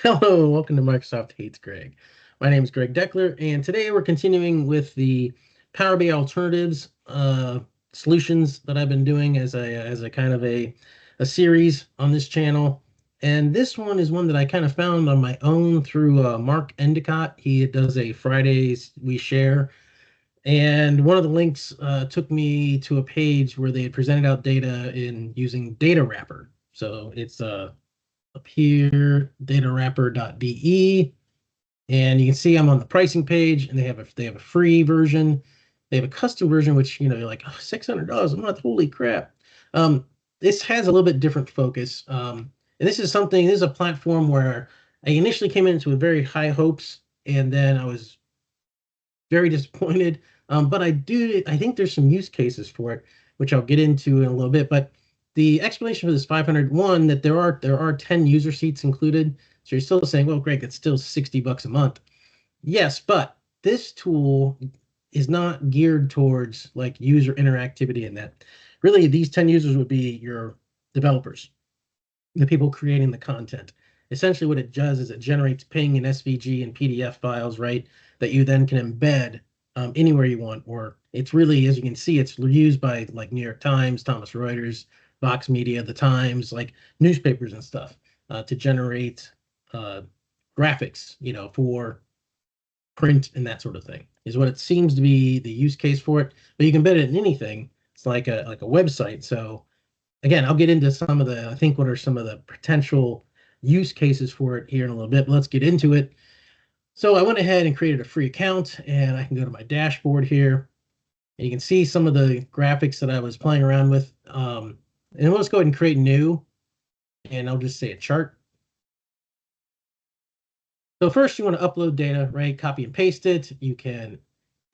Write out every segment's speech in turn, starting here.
Hello, welcome to Microsoft Hates Greg. My name is Greg Deckler, and today we're continuing with the Power BI alternatives solutions that I've been doing as a kind of a series on this channel. And this one is one that I kind of found on my own through Mark Endicott. He does a Fridays We Share, and one of the links took me to a page where they had presented out data in using Datawrapper. So it's up here, datawrapper.de, and you can see I'm on the pricing page, and they have a free version, they have a custom version, which you're like, oh, $600 a month, holy crap. Um, this has a little bit different focus, and this is a platform where I initially came into with very high hopes, and then I was very disappointed. But I think there's some use cases for it, which I'll get into in a little bit. But the explanation for this 501, that there are 10 user seats included. So you're still saying, well, Greg, that's still $60 a month. Yes, but this tool is not geared towards like user interactivity in that. Really, these 10 users would be your developers, the people creating the content. Essentially, what it does is it generates ping and SVG and PDF files, right? That you then can embed anywhere you want. Or it's really, as you can see, it's used by like New York Times, Thomson Reuters, Vox Media, The Times, like newspapers and stuff to generate uh, graphics, for print and that sort of thing. Is what it seems to be the use case for it. But you can embed it in anything. It's like a website. So again, I'll get into I think what are some of the potential use cases for it here in a little bit, but let's get into it. So I went ahead and created a free account, and I can go to my dashboard here, and you can see some of the graphics that I was playing around with. And let's go ahead and create new, and I'll just say a chart. So first you want to upload data, right? Copy and paste it. You can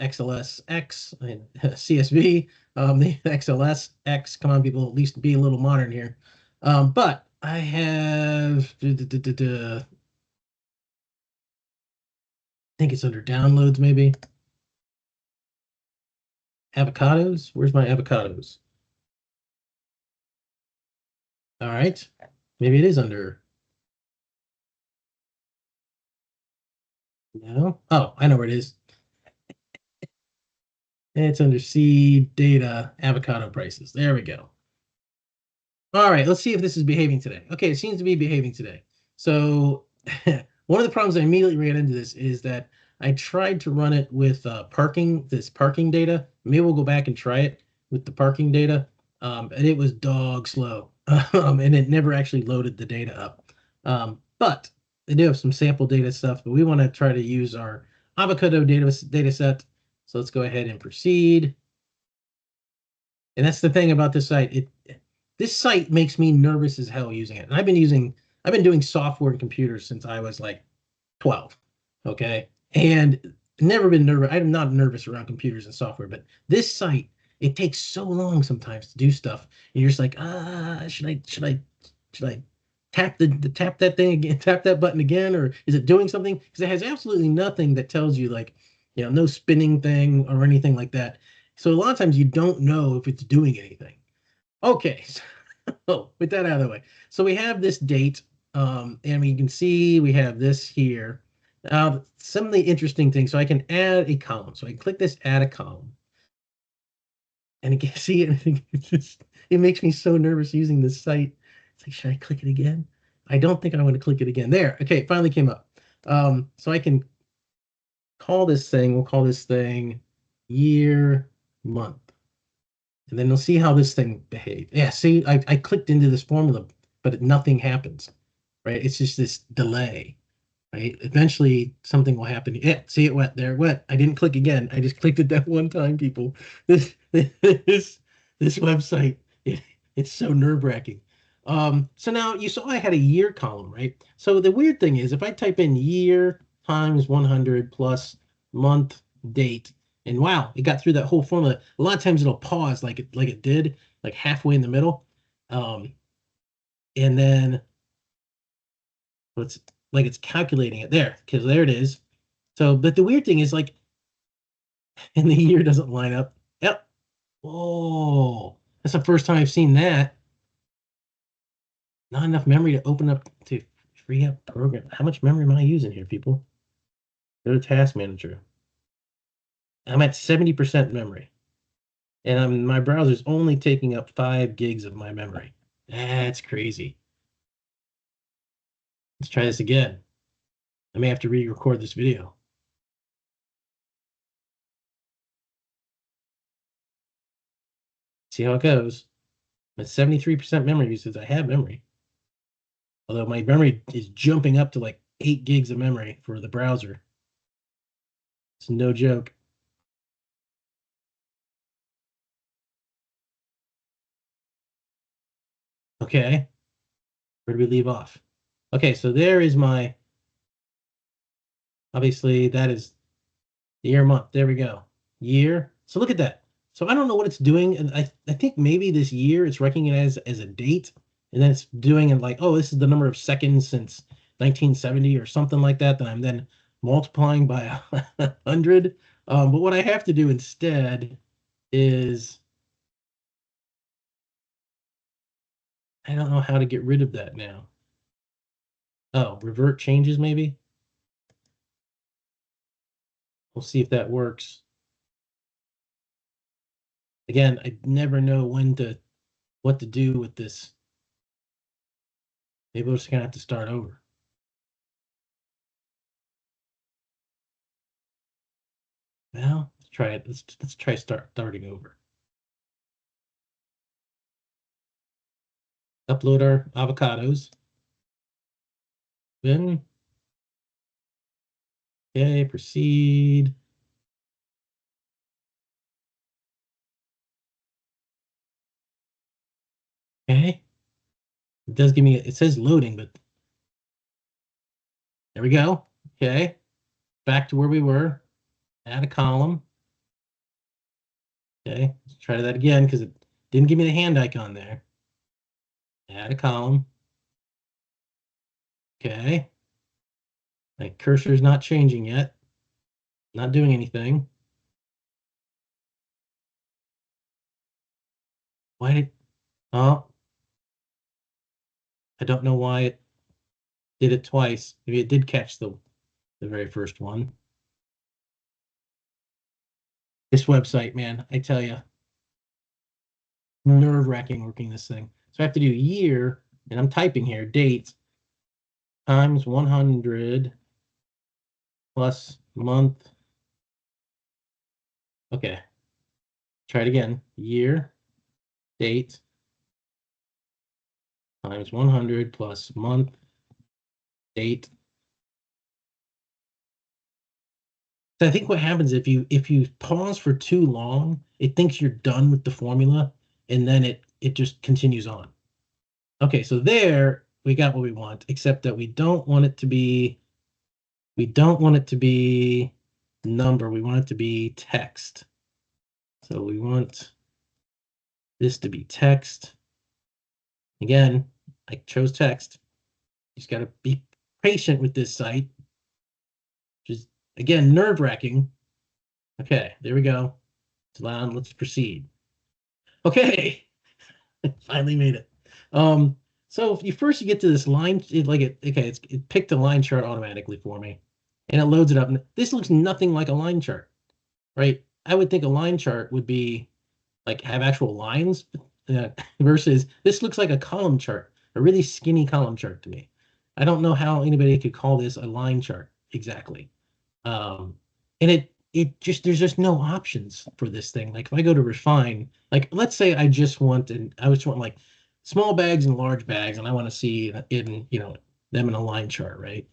XLSX and CSV. The XLSX, come on, people, at least be a little modern here. But I have, I think it's under downloads, maybe. Avocados. Where's my avocados? All right. Maybe it is under. No. Oh, I know where it is. It's under seed data avocado prices. There we go. All right, let's see if this is behaving today. Okay, it seems to be behaving today. So one of the problems I immediately ran into this is that I tried to run it with this parking data. Maybe we'll go back and try it with the parking data. And it was dog slow. And it never actually loaded the data up. But they do have some sample data stuff, but we want to try to use our avocado data set. So let's go ahead and proceed. And that's the thing about this site. This site makes me nervous as hell using it. And I've been doing software and computers since I was like 12. Okay. And never been nervous. I'm not nervous around computers and software, but this site, it takes so long sometimes to do stuff. And you're just like, should I tap that thing again, tap that button again, or is it doing something? Because it has absolutely nothing that tells you like, no spinning thing or anything like that. So a lot of times you don't know if it's doing anything. Okay, so with that out of the way, so we have this date, and we can see we have this here. Some of the interesting things, so I can add a column. So I can click this add a column, and you can see it. I think it makes me so nervous using this site. It's like, should I click it again? I don't think I want to click it again. There, okay, it finally came up. So I can we'll call this thing year, month. And then we'll see how this thing behaves. Yeah, see, I clicked into this formula, but nothing happens, right? It's just this delay, right? Eventually something will happen. Yeah, see, it went there, it went. I didn't click again. I just clicked it that one time, people. This website, it's so nerve-wracking. So now you saw I had a year column, right? So the weird thing is if I type in year times 100 plus month date, and wow, it got through that whole formula. A lot of times it'll pause like it did, like halfway in the middle. Um, and then let's like it's calculating it there, because there it is. So, but the weird thing is like, and the year doesn't line up. Yep. Oh, that's the first time I've seen that. Not enough memory to open up to free up program. How much memory am I using here, people? Go to Task Manager. I'm at 70% memory. And my browser's only taking up 5 gigs of my memory. That's crazy. Let's try this again. I may have to re-record this video. See how it goes. At 73% memory usage, I have memory. Although my memory is jumping up to like 8 gigs of memory for the browser. It's no joke. Okay. Where do we leave off? Okay, so there is my, obviously that is the year month. There we go. Year. So look at that. So I don't know what it's doing. And I think maybe this year it's recognized as a date. And then it's doing it like, oh, this is the number of seconds since 1970 or something like that. That I'm then multiplying by 100. But what I have to do instead is, I don't know how to get rid of that now. Oh, revert changes maybe? We'll see if that works. Again, I never know what to do with this. Maybe we're just gonna have to start over. Well, let's try it. Let's try starting over. Upload our avocados. Then, okay, proceed. Okay. It does give me, it says loading, but there we go. Okay. Back to where we were. Add a column. Okay. Let's try that again because it didn't give me the hand icon there. Add a column. Okay. My cursor's not changing yet. Not doing anything. Why did, oh, I don't know why it did it twice. Maybe it did catch the very first one. This website, man, I tell you, nerve-wracking working this thing. So I have to do year, and I'm typing here, date times 100 plus month. Okay. Try it again. Year, date times 100 plus month, date. So I think what happens if you pause for too long, it thinks you're done with the formula, and then it just continues on. Okay, so there we got what we want, except that we don't want it to be number, we want it to be text. So we want this to be text. Again, I chose text. You just got to be patient with this site. Just again, nerve-wracking. Okay, there we go. It's allowed. Let's proceed. Okay, finally made it. So if you first get to this line, it picked a line chart automatically for me, and it loads it up. And this looks nothing like a line chart, right? I would think a line chart would be like have actual lines, versus this looks like a column chart, a really skinny column chart to me. I don't know how anybody could call this a line chart exactly. And it just, there's just no options for this thing. Like if I go to refine, like let's say I just want like small bags and large bags, and I want to see in them in a line chart, right?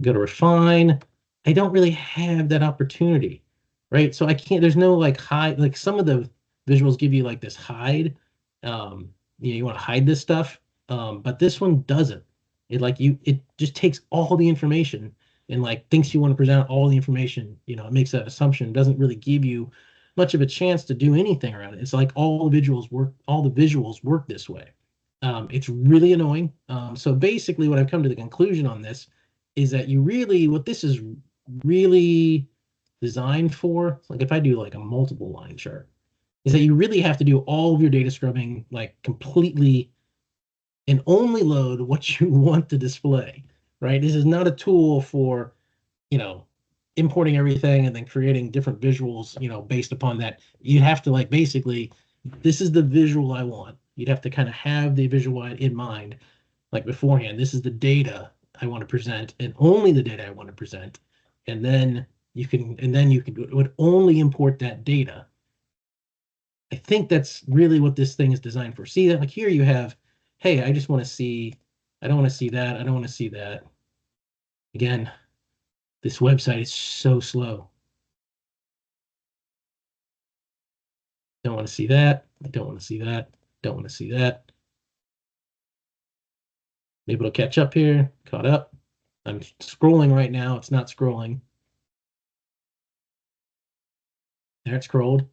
Go to refine. I don't really have that opportunity, right? So I can't, there's no like hide, like some of the visuals give you like this hide. You want to hide this stuff, but this one doesn't. It just takes all the information and like thinks you want to present all the information. It makes that assumption. It doesn't really give you much of a chance to do anything around it. It's like all the visuals work this way. It's really annoying. So basically what I've come to the conclusion on this is that what this is really designed for, like if I do like a multiple line chart, is that you really have to do all of your data scrubbing like completely and only load what you want to display, right? This is not a tool for, you know, importing everything and then creating different visuals, based upon that. You have to like basically, this is the visual I want. You'd have to kind of have the visual in mind, like beforehand. This is the data I want to present, and only the data I want to present. And then you can would only import that data. I think that's really what this thing is designed for. See that, like here you have, hey, I just want to see, I don't want to see that, I don't want to see that. Again, this website is so slow. Don't want to see that. I don't want to see that. Don't want to see that. Maybe it'll catch up here. Caught up. I'm scrolling right now. It's not scrolling. There it scrolled.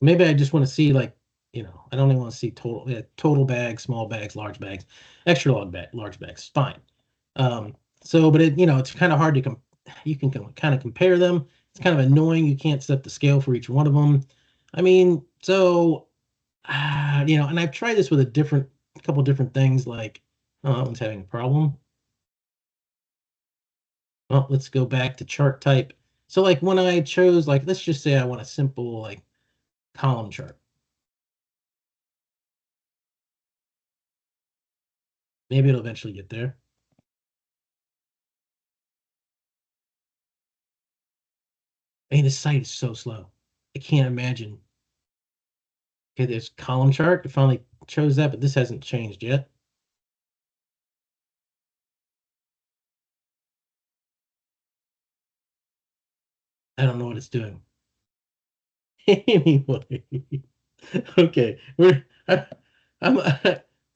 Maybe I just want to see like, I don't even want to see total bags, small bags, large bags, extra large bags. Fine. But it's kind of hard to you can kind of compare them. It's kind of annoying. You can't set the scale for each one of them. I mean, so and I've tried this with a couple different things. Like, oh, that one's having a problem. Well, let's go back to chart type. So like when I chose, like, let's just say I want a simple like column chart. Maybe it'll eventually get there. I mean, this site is so slow. I can't imagine. Okay, there's column chart. It finally chose that, but this hasn't changed yet. I don't know what it's doing. Anyway, okay, I'm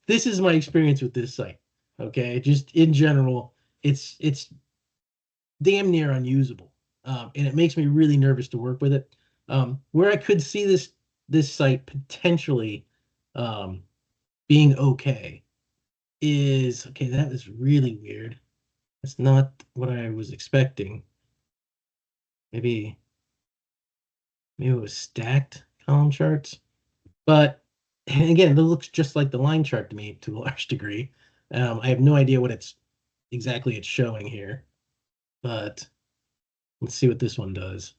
this is my experience with this site. Okay, just in general, it's damn near unusable, and it makes me really nervous to work with it. Where I could see this site potentially um, being okay is okay. That is really weird. That's not what I was expecting. Maybe it was stacked column charts. But and again, it looks just like the line chart to me to a large degree. I have no idea what it's showing here, but let's see what this one does.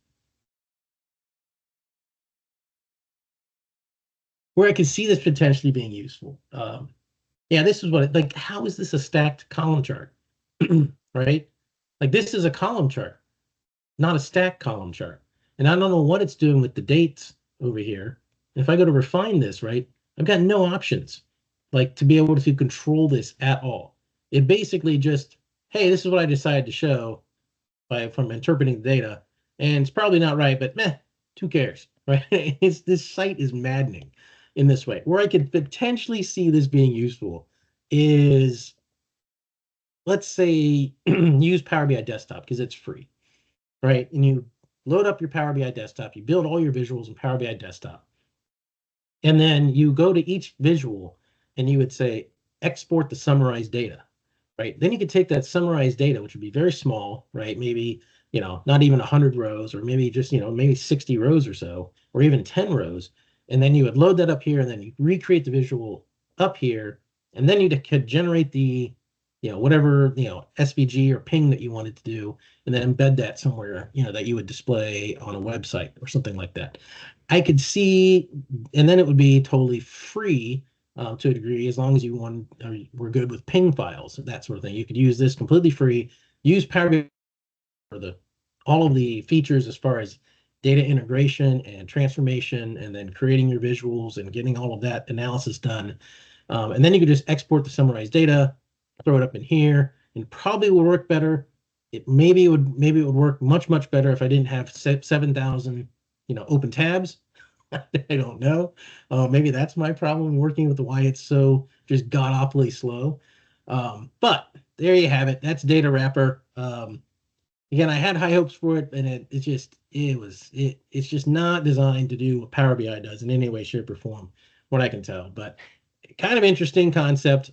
Where I can see this potentially being useful. Yeah, this is like, how is this a stacked column chart? Right? Like this is a column chart, not a stacked column chart. And I don't know what it's doing with the dates over here. If I go to refine this, right, I've got no options like to be able to control this at all. It basically just, hey, this is what I decided to show from interpreting the data. And it's probably not right, but meh, who cares, right? This site is maddening in this way. Where I could potentially see this being useful is, let's say, use Power BI Desktop because it's free, right? And you load up your Power BI Desktop, you build all your visuals in Power BI Desktop, and then you go to each visual and you would say, export the summarized data, right? Then you could take that summarized data, which would be very small, right? Maybe, not even 100 rows, or maybe just, maybe 60 rows or so, or even 10 rows. And then you would load that up here, and then you recreate the visual up here, and then you could generate the, whatever, SVG or ping that you wanted to do, and then embed that somewhere, that you would display on a website or something like that. I could see, and then it would be totally free to a degree, as long as you want or were good with ping files, that sort of thing. You could use this completely free. Use Power BI for all of the features as far as data integration and transformation, and then creating your visuals and getting all of that analysis done. And then you could just export the summarized data, throw it up in here, and probably will work better. Maybe it would work much better if I didn't have 7,000 open tabs. I don't know. Maybe that's my problem working with why it's so just god awfully slow. But there you have it. That's Datawrapper. Again, I had high hopes for it, and it's just not designed to do what Power BI does in any way, shape, or form, what I can tell. But kind of interesting concept.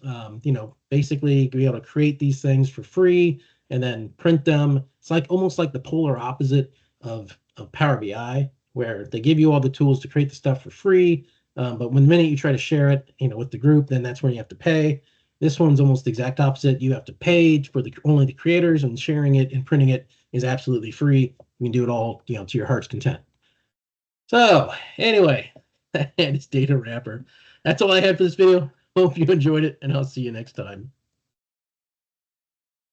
Basically be able to create these things for free and then print them. It's like almost like the polar opposite of Power BI, where they give you all the tools to create the stuff for free. But when the minute you try to share it, with the group, then that's when you have to pay. This one's almost the exact opposite. You have to pay for only the creators, and sharing it and printing it is absolutely free. You can do it all, to your heart's content. So anyway, that is Datawrapper. That's all I had for this video. Hope you enjoyed it, and I'll see you next time.